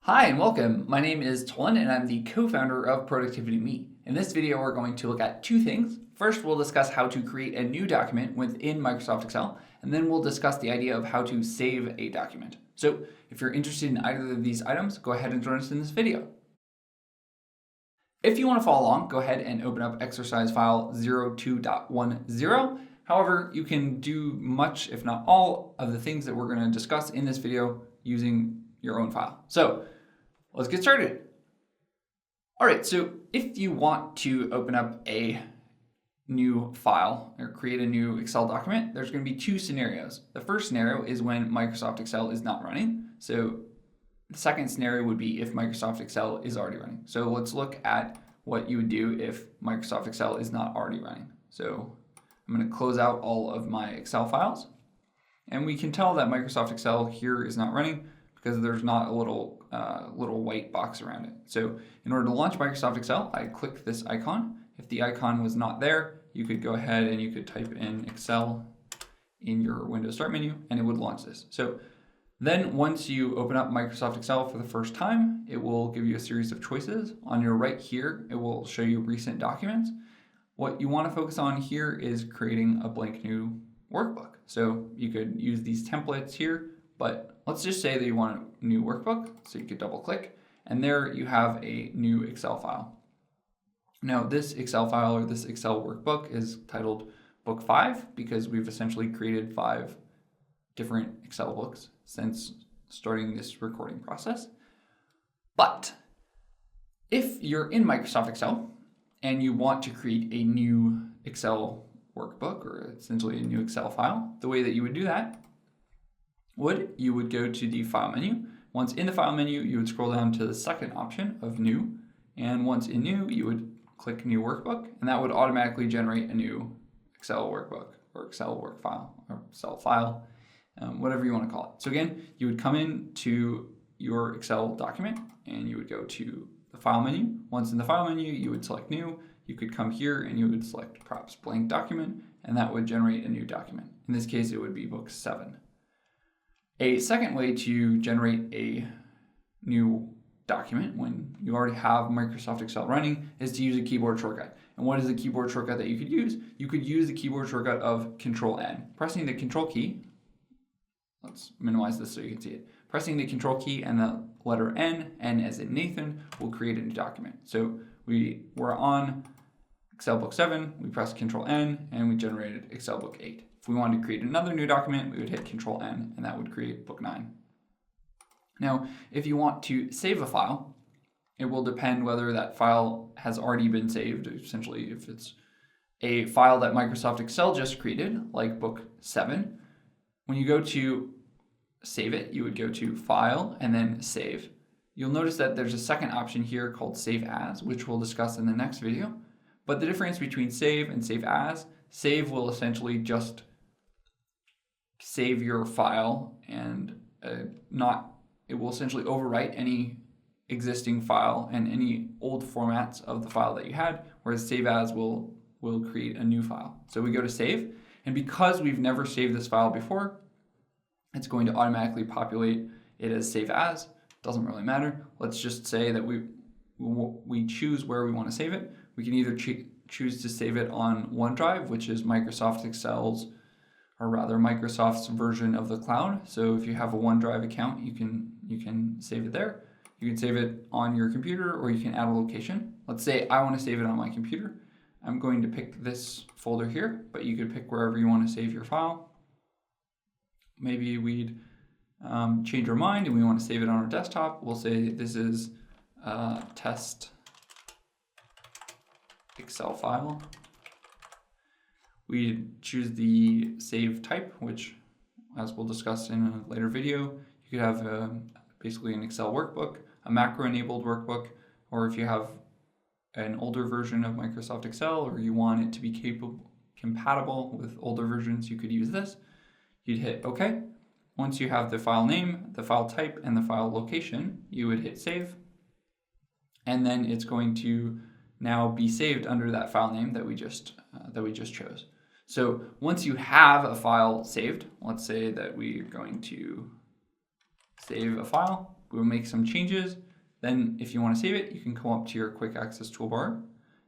Hi and welcome. My name is Tolan and I'm the co-founder of Productivity Me. In this video, we're going to look at two things. First, we'll discuss how to create a new document within Microsoft Excel, and then we'll discuss the idea of how to save a document. So if you're interested in either of these items, go ahead and join us in this video. If you want to follow along, go ahead and open up exercise file 02.10. However, you can do much, if not all, of the things that we're going to discuss in this video using your own file. So let's get started. All right, so if you want to open up a new file or create a new Excel document, there's going to be two scenarios. The first scenario is when Microsoft Excel is not running. So the second scenario would be if Microsoft Excel is already running. So let's look at what you would do if Microsoft Excel is not already running. So I'm going to close out all of my Excel files. And we can tell that Microsoft Excel here is not running because there's not a little white box around it. So in order to launch Microsoft Excel, I click this icon. If the icon was not there, you could go ahead and you could type in Excel in your Windows Start menu and it would launch this. So then once you open up Microsoft Excel for the first time, it will give you a series of choices. On your right here, it will show you recent documents. What you want to focus on here is creating a blank new workbook. So you could use these templates here, but let's just say that you want a new workbook. So you could double click and there you have a new Excel file. Now this Excel file or this Excel workbook is titled Book 5 because we've essentially created 5 different Excel books since starting this recording process. But if you're in Microsoft Excel and you want to create a new Excel workbook or essentially a new Excel file, the way that you would do that you would go to the File menu. Once in the File menu, you would scroll down to the second option of New. And once in New, you would click New Workbook, and that would automatically generate a new Excel workbook or Excel work file or Excel file, whatever you want to call it. So again, you would come into your Excel document and you would go to the File menu. Once in the File menu, you would select New. You could come here and you would select perhaps Blank Document, and that would generate a new document. In this case, it would be Book 7. A second way to generate a new document when you already have Microsoft Excel running is to use a keyboard shortcut. And what is the keyboard shortcut that you could use? You could use the keyboard shortcut of Control-N. Pressing the Control key, let's minimize this so you can see it. Pressing the Control key and the letter N as in Nathan, will create a new document. So we're on Excel Book 7, we press Control-N and we generated Excel Book 8. If we wanted to create another new document, we would hit Control-N and that would create Book 9. Now, if you want to save a file, it will depend whether that file has already been saved. Essentially, if it's a file that Microsoft Excel just created, like Book 7, when you go to save it, you would go to File and then Save. You'll notice that there's a second option here called Save As, which we'll discuss in the next video. But the difference between Save and Save As, Save will essentially just save your file and it will essentially overwrite any existing file and any old formats of the file that you had, whereas Save As will create a new file. So we go to Save, and because we've never saved this file before, it's going to automatically populate it as Save As. Doesn't really matter. Let's just say that we choose where we want to save it. We can either choose to save it on OneDrive, which is Microsoft's version of the cloud. So if you have a OneDrive account, you can save it there. You can save it on your computer or you can add a location. Let's say I want to save it on my computer. I'm going to pick this folder here, but you could pick wherever you want to save your file. Maybe we'd change our mind and we want to save it on our desktop. We'll say this is a test Excel file. We choose the save type, which, as we'll discuss in a later video, you could have basically an Excel workbook, a macro-enabled workbook, or if you have an older version of Microsoft Excel or you want it to be compatible with older versions, you could use this. You'd hit OK. Once you have the file name, the file type, and the file location, you would hit Save. And then it's going to now be saved under that file name that we just chose. So once you have a file saved, let's say that we're going to save a file. We will make some changes. Then if you want to save it, you can come up to your quick access toolbar.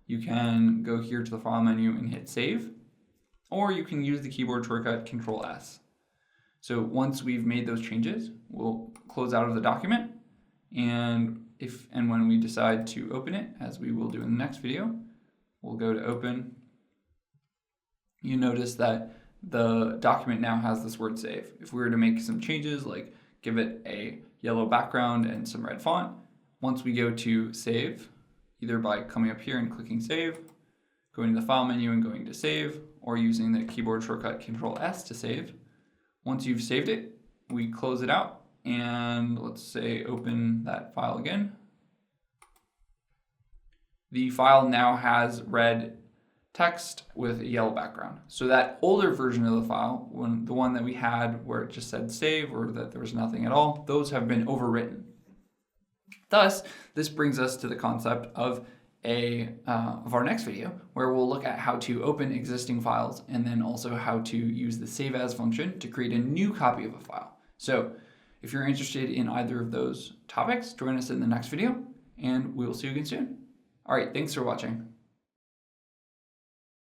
You can go here to the file menu and hit save, or you can use the keyboard shortcut Control S. So once we've made those changes, we'll close out of the document, and when we decide to open it, as we will do in the next video, we'll go to open. You notice that the document now has this word save. If we were to make some changes, like give it a yellow background and some red font, once we go to save, either by coming up here and clicking save, going to the file menu and going to save, or using the keyboard shortcut Control S to save. Once you've saved it, we close it out, and let's say open that file again. The file now has red text with a yellow background. So that older version of the file, the one that we had where it just said save or that there was nothing at all, those have been overwritten. Thus, this brings us to the concept of our next video, where we'll look at how to open existing files and then also how to use the save as function to create a new copy of a file. So if you're interested in either of those topics, join us in the next video, and we will see you again soon. All right, thanks for watching.